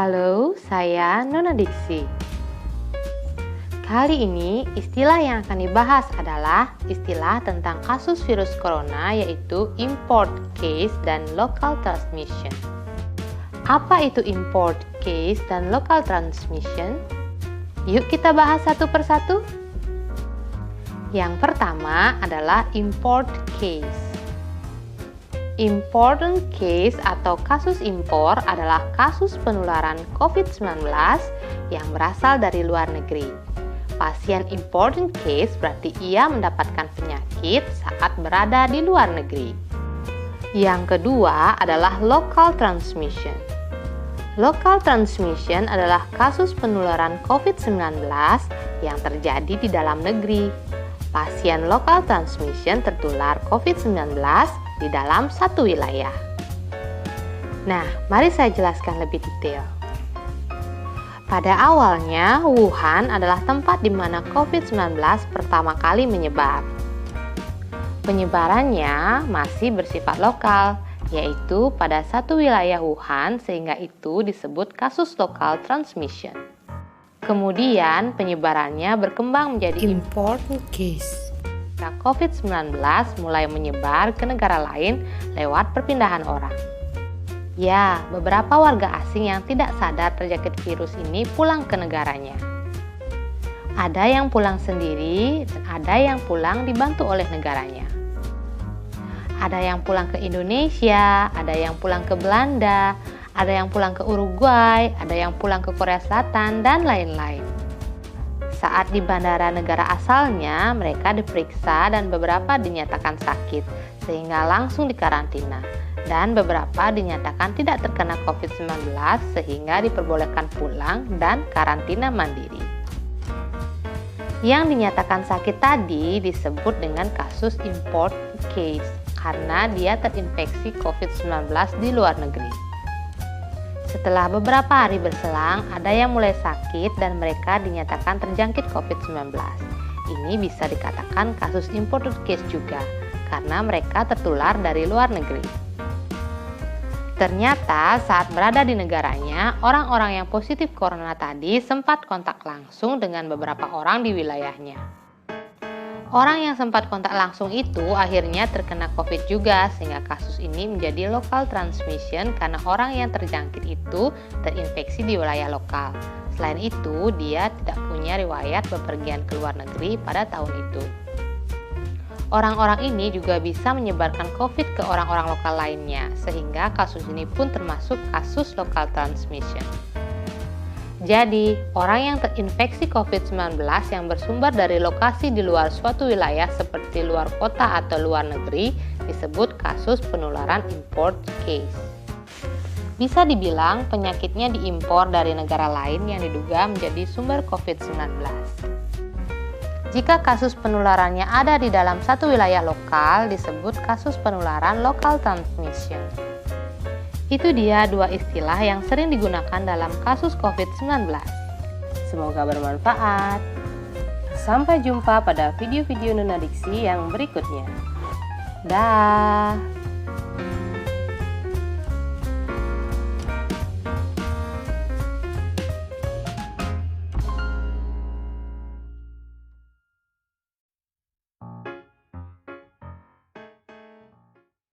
Halo, saya Nona Diksi. Kali ini istilah yang akan dibahas adalah istilah tentang kasus virus corona, yaitu import case dan local transmission. Apa itu import case dan local transmission? Yuk kita bahas satu persatu. Yang pertama adalah import case. Important case atau kasus impor adalah kasus penularan COVID-19 yang berasal dari luar negeri. Pasien important case berarti ia mendapatkan penyakit saat berada di luar negeri. Yang kedua adalah local transmission. Local transmission adalah kasus penularan COVID-19 yang terjadi di dalam negeri. Pasien local transmission tertular COVID-19 di dalam satu wilayah. Nah, mari saya jelaskan lebih detail. Pada awalnya, Wuhan adalah tempat di mana COVID-19 pertama kali menyebar. Penyebarannya masih bersifat lokal, yaitu pada satu wilayah Wuhan, sehingga itu disebut kasus local transmission. Kemudian, penyebarannya berkembang menjadi important case. COVID-19 mulai menyebar ke negara lain lewat perpindahan orang. Ya, beberapa warga asing yang tidak sadar terjangkit virus ini pulang ke negaranya. Ada yang pulang sendiri dan ada yang pulang dibantu oleh negaranya. Ada yang pulang ke Indonesia, ada yang pulang ke Belanda, ada yang pulang ke Uruguay, ada yang pulang ke Korea Selatan, dan lain-lain. Saat di bandara negara asalnya, mereka diperiksa dan beberapa dinyatakan sakit, sehingga langsung dikarantina. Dan beberapa dinyatakan tidak terkena COVID-19, sehingga diperbolehkan pulang dan karantina mandiri. Yang dinyatakan sakit tadi disebut dengan kasus import case, karena dia terinfeksi COVID-19 di luar negeri. Setelah beberapa hari berselang, ada yang mulai sakit dan mereka dinyatakan terjangkit COVID-19. Ini bisa dikatakan kasus imported case juga, karena mereka tertular dari luar negeri. Ternyata saat berada di negaranya, orang-orang yang positif corona tadi sempat kontak langsung dengan beberapa orang di wilayahnya. Orang yang sempat kontak langsung itu akhirnya terkena COVID juga, sehingga kasus ini menjadi local transmission karena orang yang terjangkit itu terinfeksi di wilayah lokal. Selain itu, dia tidak punya riwayat bepergian ke luar negeri pada tahun itu. Orang-orang ini juga bisa menyebarkan COVID ke orang-orang lokal lainnya, sehingga kasus ini pun termasuk kasus local transmission. Jadi, orang yang terinfeksi COVID-19 yang bersumber dari lokasi di luar suatu wilayah seperti luar kota atau luar negeri disebut kasus penularan import case. Bisa dibilang penyakitnya diimpor dari negara lain yang diduga menjadi sumber COVID-19. Jika kasus penularannya ada di dalam satu wilayah lokal disebut kasus penularan local transmission. Itu dia dua istilah yang sering digunakan dalam kasus COVID-19. Semoga bermanfaat. Sampai jumpa pada video-video Nona Diksi yang berikutnya. Dah.